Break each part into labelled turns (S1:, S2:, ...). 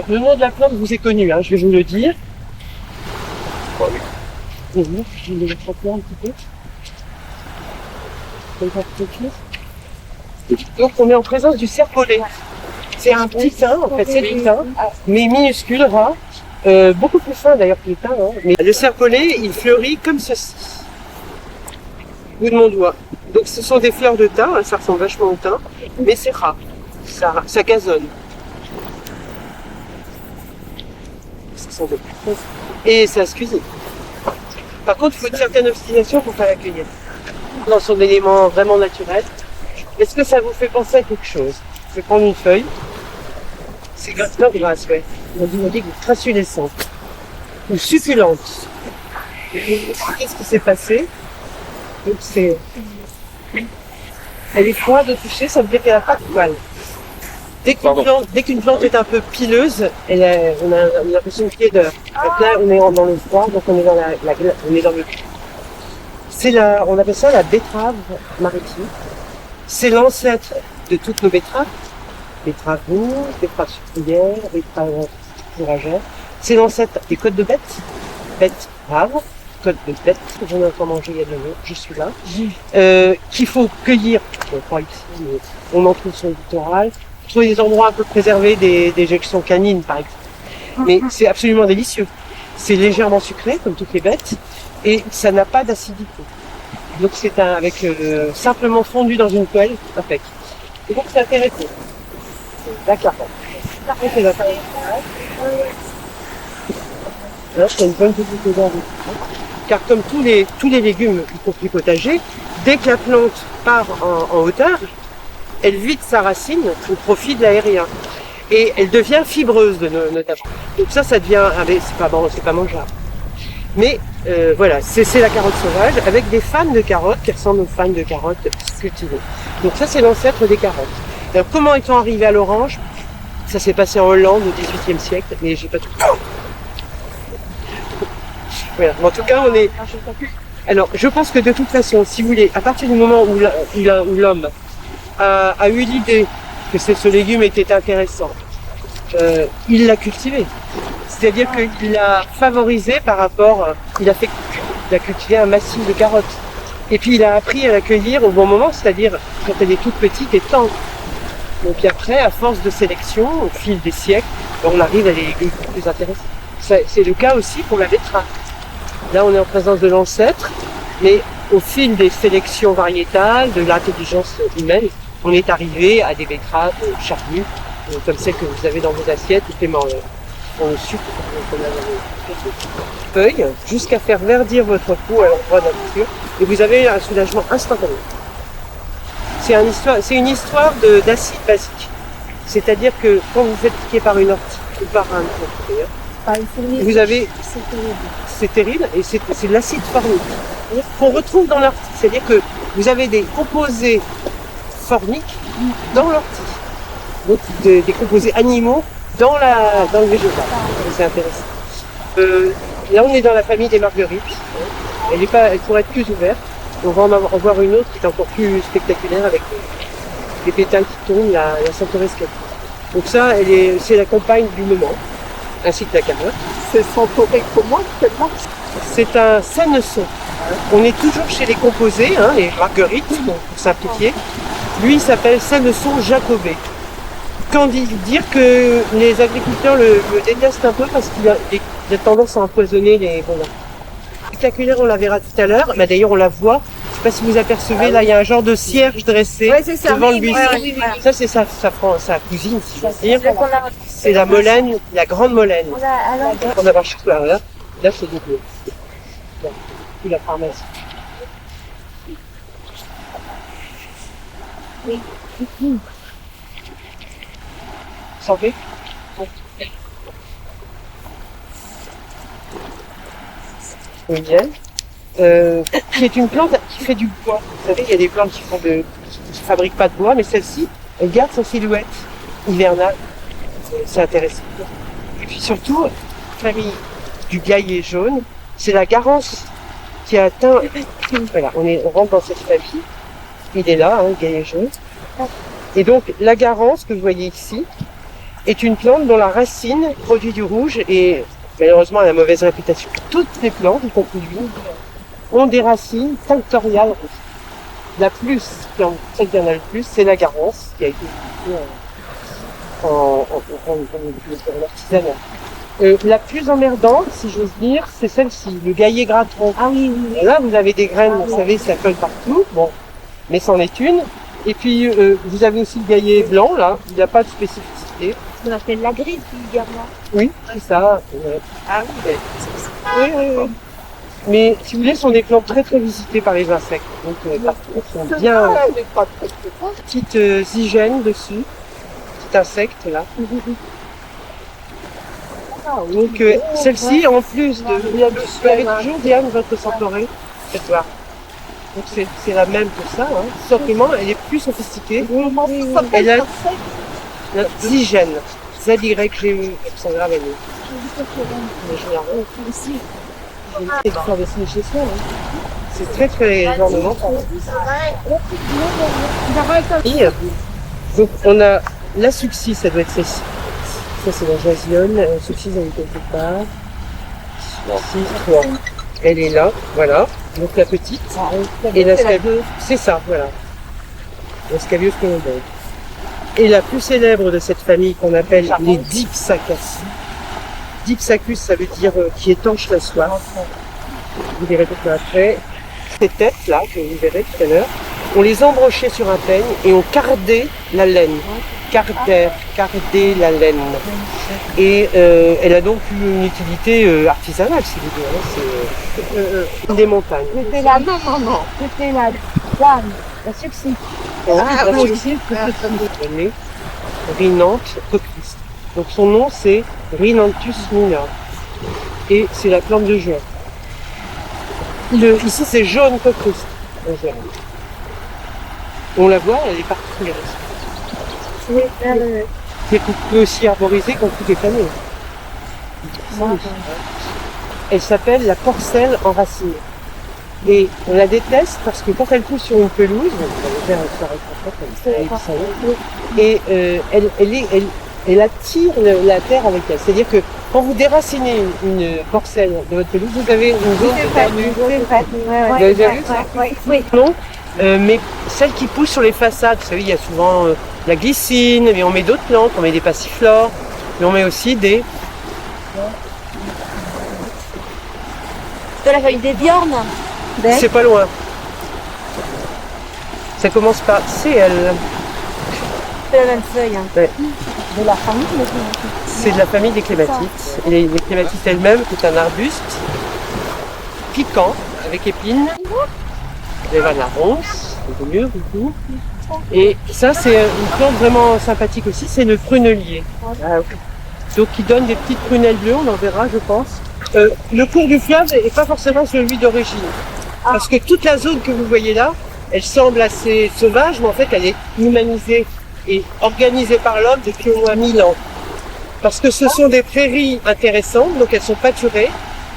S1: Le nom de la plante vous est connu, hein, je vais vous le dire. Je vais le tremper un petit peu. Donc on est en présence du serpolet. C'est un petit thym, en fait, c'est du thym, mais minuscule, ras, beaucoup plus fin d'ailleurs que le thym. Hein. Mais le serpolet, il fleurit comme ceci, au bout de mon doigt. Donc ce sont des fleurs de thym, hein, ça ressemble vachement au thym, mais c'est ras, ça gazonne. Et ça se cuisine. Par contre, il faut une certaine obstination pour faire la cueillette. Dans son élément vraiment naturel. Est-ce que ça vous fait penser à quelque chose? Je vais prendre une feuille. C'est grasse, ouais. On dit trassulescente. Ou succulente. Qu'est-ce qui s'est passé? Donc c'est... Elle est froide au toucher, ça veut dire qu'elle n'a pas de poils. Dès qu'une plante est un peu pileuse, on a l'impression qu'il y a de... Donc là, on est dans le froid, donc on est dans on est dans le... on appelle ça la betterave maritime. C'est l'ancêtre de toutes nos betteraves. Betteraves rouges, betteraves sucrières, betteraves fourragères. C'est l'ancêtre des côtes de bête, betterave, côtes de bête, j'en ai encore mangé il y a 2 jours, je suis là. Qu'il faut cueillir, pas ici, mais on en trouve sur le littoral. Trouver des endroits un peu préservés des déjections canines, par exemple. Mais c'est absolument délicieux. C'est légèrement sucré, comme toutes les bêtes, et ça n'a pas d'acidité. Donc c'est avec simplement fondu dans une poêle, impec. Et donc c'est intéressant. D'accord. C'est la farine. Là, c'est une bonne petite odeur. Car comme tous les légumes, y compris potagers, dès que la plante part en hauteur, elle vide sa racine au profit de l'aérien. Et elle devient fibreuse, notamment. Donc ça devient... C'est pas bon, c'est pas mangeable. Mais voilà, c'est la carotte sauvage avec des fans de carottes qui ressemblent aux fans de carottes cultivées. Donc ça, c'est l'ancêtre des carottes. Alors, comment est-on arrivé à l'orange? Ça s'est passé en Hollande au XVIIIe siècle, mais j'ai pas tout. Voilà. En tout cas, on est... Alors, je pense que de toute façon, si vous voulez, à partir du moment où l'homme a eu l'idée que ce légume était intéressant, il l'a cultivé. C'est-à-dire qu'il l'a favorisé par rapport, il a cultivé un massif de carottes. Et puis il a appris à la cueillir au bon moment, c'est-à-dire quand elle est toute petite et tendre. Donc puis après, à force de sélection, au fil des siècles, on arrive à des légumes plus intéressants. C'est le cas aussi pour la betterave. Là, on est en présence de l'ancêtre, mais au fil des sélections variétales, de l'intelligence humaine, on est arrivé à des betteraves charnues, comme celles que vous avez dans vos assiettes, ou dans le sucre, feuilles, jusqu'à faire verdir votre peau à l'endroit de la nature, et vous avez un soulagement instantané. C'est une histoire d'acide basique. C'est-à-dire que quand vous êtes piqué par une ortie ou par un autre, vous avez... C'est terrible, et c'est de l'acide formique qu'on retrouve dans l'ortie. C'est-à-dire que vous avez des composés formiques dans l'ortie. Donc des composés animaux dans le végétal. C'est intéressant. Là, on est dans la famille des marguerites. Elle pourrait être plus ouverte. On va en voir une autre qui est encore plus spectaculaire avec les pétales qui tournent, la Centaurus. Donc ça, c'est la compagne du moment, ainsi que la carotte.
S2: C'est Centaurus comment actuellement?
S1: C'est un saneson. On est toujours chez les composés, hein, les marguerites, pour simplifier. Lui, il s'appelle saneson jacobé. Quand dire que les agriculteurs le détestent un peu parce qu'il a tendance à empoisonner les bons. Spectaculaire, on la verra tout à l'heure. Bah, d'ailleurs, on la voit. Je ne sais pas si vous apercevez, là, il y a un genre de cierge dressé devant le buisson. Ça, c'est sa cousine, si je veux dire. C'est la molène, la grande molène. On a marché tout à l'heure. Là, c'est double. Là, la pharmacie. Santé. Qui est une plante qui fait du bois. Vous savez, il y a des plantes qui ne fabriquent pas de bois, mais celle-ci, elle garde sa silhouette hivernale. C'est intéressant. Et puis surtout, famille du gaillet jaune, c'est la garance qui a atteint... Voilà, on rentre dans cette famille. Il est là, hein, le gaillet jaune. Et donc, la garance que vous voyez ici, est une plante dont la racine produit du rouge et malheureusement elle a mauvaise réputation. Toutes les plantes, y compris l'huile, ont des racines tinctoriales rouges. La plus, celle qui en a le plus, c'est la garance, qui a été utilisée en artisanat. La plus emmerdante, si j'ose dire, c'est celle-ci, le gaillet gratron.
S2: Ah oui, oui, oui.
S1: Là, vous avez des graines, vous savez, ça colle partout, bon, mais c'en est une. Et puis, vous avez aussi le gaillet blanc, là, il n'a pas de spécificité.
S2: On appelle la grise vulgairement.
S1: Oui, c'est ça.
S2: Ah oui.
S1: Oui, oui, oui. Mais si vous voulez, ce sont des plantes très très visitées par les insectes. Donc, partout, elles sont bien petites zygènes dessus, petit insecte là. Donc, celle-ci, en plus de. Vous avez toujours Diane, votre centaurée, cette voir. Donc, c'est la même que ça, hein. Simplement, elle est plus sophistiquée. Elle a la zygène. Z-Y-G-E, c'est grave, elle est. Mais je la rends ici. C'est de faire dessiner chez soi. Hein. C'est très très ornemental. Donc on a la succisse, ça doit être celle-ci. Ça c'est la jasionne, la succisse elle est quelque part. Succisse, bon. Elle est là, voilà. Donc la petite. Et la scabieuse, c'est ça, voilà. La scabieuse colombaine. Et la plus célèbre de cette famille qu'on appelle les Dipsacacées. Dipsacus, ça veut dire qui étanche la soif. Vous verrez tout après. Ces têtes-là, que vous verrez tout à l'heure, on les embrochait sur un peigne et on cardait la laine. Carder la laine. Et elle a donc eu une utilité artisanale, si vous voulez. C'est des montagnes.
S2: C'était la maman, c'était la dame, la succès.
S1: La succès, elle est Rhinanthe cocris. Donc son nom c'est Rhinanthus minor. Et c'est la plante de juin. Ici c'est jaune cocris. On la voit, elle est particulière.
S2: Oui,
S1: C'est qu'on peut aussi arboriser quand tout est fané. Elle s'appelle la porcelle enracinée. Et on la déteste parce que quand elle pousse sur une pelouse, et elle attire la terre avec elle. C'est-à-dire que quand vous déracinez une porcelle de votre pelouse, vous avez une zone de terre nue. Vous avez déjà vu ça?
S2: Oui.
S1: Non, mais celle qui pousse sur les façades, vous savez, il y a souvent la glycine, mais on met d'autres plantes, on met des passiflores, mais on met aussi des...
S2: De la feuille des Bjorn.
S1: C'est pas loin. Ça commence par CL.
S2: C'est la même feuille. Hein.
S1: Ouais.
S2: De la famille,
S1: c'est de la famille des clématites. Et les clématites elles-mêmes, c'est un arbuste piquant, avec épines. Les ronces, c'est mieux du coup. Et ça, c'est une plante vraiment sympathique aussi, c'est le prunelier. Donc qui donne des petites prunelles bleues, on en verra, je pense. Le cours du fleuve n'est pas forcément celui d'origine. Parce que toute la zone que vous voyez là, elle semble assez sauvage, mais en fait elle est humanisée et organisée par l'homme depuis au moins 1000 ans. Parce que ce sont des prairies intéressantes, donc elles sont pâturées.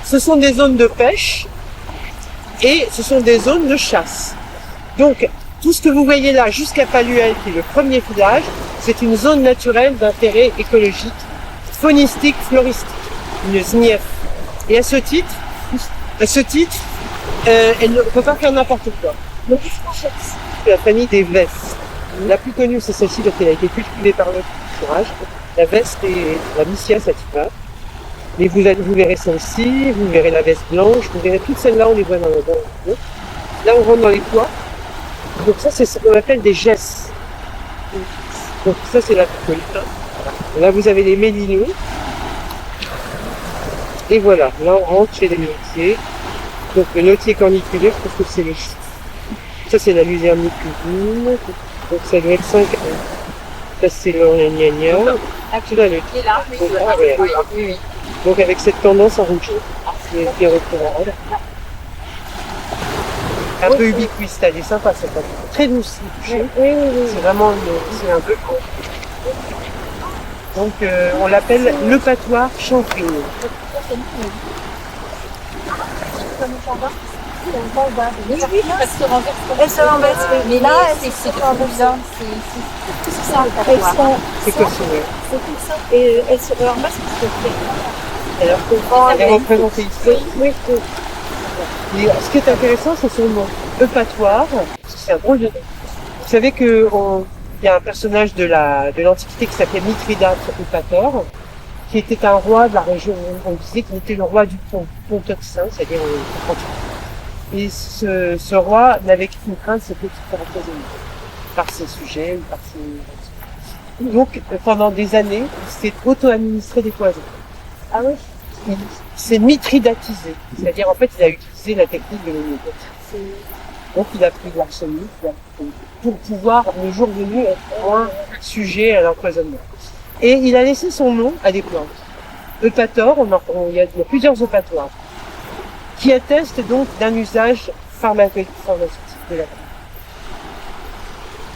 S1: Ce sont des zones de pêche et ce sont des zones de chasse. Donc tout ce que vous voyez là jusqu'à Paluel, qui est le premier village, c'est une zone naturelle d'intérêt écologique, faunistique, floristique, une SNIEF. Et à ce titre, elle ne peut pas faire n'importe quoi. Donc, c'est la famille des vesses. La plus connue, c'est celle-ci parce qu'elle a été cultivée par le courage. La veste et la Mycia sativa. Mais vous verrez celle-ci, vous verrez la veste blanche, vous verrez toutes celles-là, on les voit dans le dos. Là, on rentre dans les toits. Donc ça, c'est ce qu'on appelle des gesses. Donc ça, c'est la plus connue. Là, vous avez les mélineux. Et voilà, là on rentre chez les notiers. Donc le notier corniculaire, je pense que c'est le... Ça c'est la luzerne cuisine. Donc ça doit être 5. Ça c'est l'orgagna. Tu l'as le donc avec cette tendance à rougir. C'est un peu ubiquiste, elle est sympa cette plante. Très douce. C'est vraiment c'est un peu court. Donc on l'appelle le patois chanfreigne.
S2: Oui, oui,
S3: Elle se renverse.
S2: elle se renverse.
S3: Mais
S2: là,
S3: c'est
S2: se renverse.
S3: bizarre. C'est ça.
S1: C'est possible.
S2: C'est tout ça. Et elle se renverse parce que
S1: Alors, elle est représentée ici.
S2: oui.
S1: Et ce qui est intéressant, c'est son nom. Eupatoire, c'est un drôle de nom. Vous savez qu'il y a un personnage de l'Antiquité qui s'appelait Mithridate Eupator, qui était un roi de la région. On disait qu'il était le roi du Ponteuxin, c'est-à-dire et ce roi n'avait qu'une crainte, c'était de se faire empoisonner par ses sujets ou par ses... Donc, pendant des années, il s'est auto-administré des poisons.
S2: Ah oui.
S1: Il s'est mitridatisé. C'est-à-dire, en fait, il a utilisé la technique de l'homéopathie. Donc, il a pris de l'arsenic pour pouvoir, le jour venu, être moins sujet à l'empoisonnement. Et il a laissé son nom à des plantes. Eupator, il y a plusieurs eupatoires, qui attestent donc d'un usage pharmaceutique de la plante.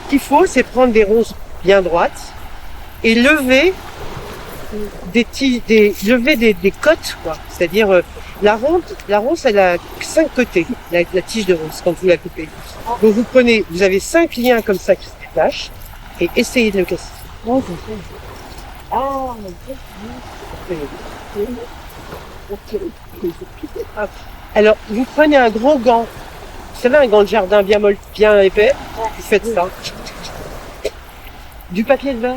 S1: Ce qu'il faut, c'est prendre des ronces bien droites et lever des côtes, quoi. C'est-à-dire, la ronce, elle a 5 côtés, la tige de ronce, quand vous la coupez. Donc vous avez 5 liens comme ça qui se détachent, et essayez de le casser.
S2: Ah,
S1: Alors, vous prenez un gros gant, vous savez, un gant de jardin bien bien épais, vous faites ça. Du papier de verre.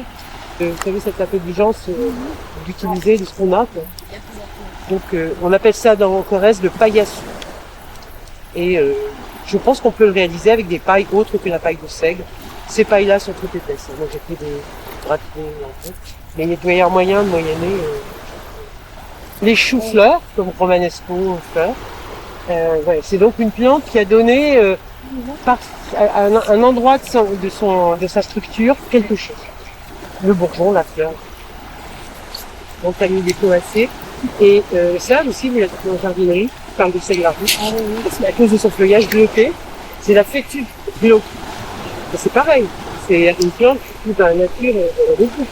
S1: Vous savez, cette intelligence d'utiliser de ce qu'on a, quoi. Donc, on appelle ça dans Corrèze le paillassou. Et je pense qu'on peut le réaliser avec des pailles autres que la paille de seigle. Ces pailles-là sont trop épaisses. Moi, j'ai pris des gratinées en fait. Mais il doit y avoir moyen de moyenner. Les choux-fleurs, comme Romanesco fleurs. Ouais, c'est donc une plante qui a donné à un endroit de sa structure quelque chose. Le bourgeon, la fleur. Donc, on a mis des poacées. Et ça aussi, vous l'avez dans la jardinerie, je parle de seigle rouge, parce qu'à cause de son feuillage glauqué, c'est la fétude glauque. Et c'est pareil, c'est une plante qui dans la nature beaucoup.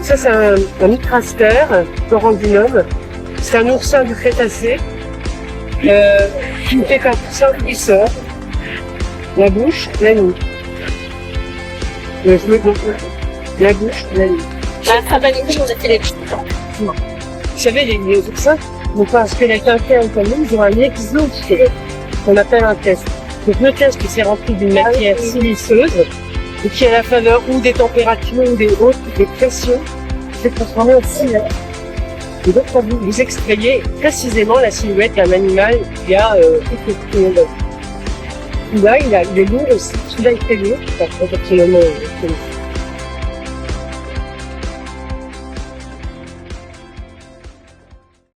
S1: Ça, c'est un micrastère, corandinum. C'est un oursin du Crétacé qui ne fait qu'un poussin qui sort. La bouche, la nuit. La bouche, la nuit. Vous savez, les oursins n'ont pas un squelette interne comme nous, ils ont un exosquelette qu'on appelle un test. Donc le test qui s'est rempli d'une matière siliceuse et qui, à la faveur ou des températures ou des pressions, s'est transformé en silhouette. Et donc, quand vous extrayez précisément la silhouette d'un animal qui a celui-là, il est lourd aussi. Celui-là est très lourd, parce que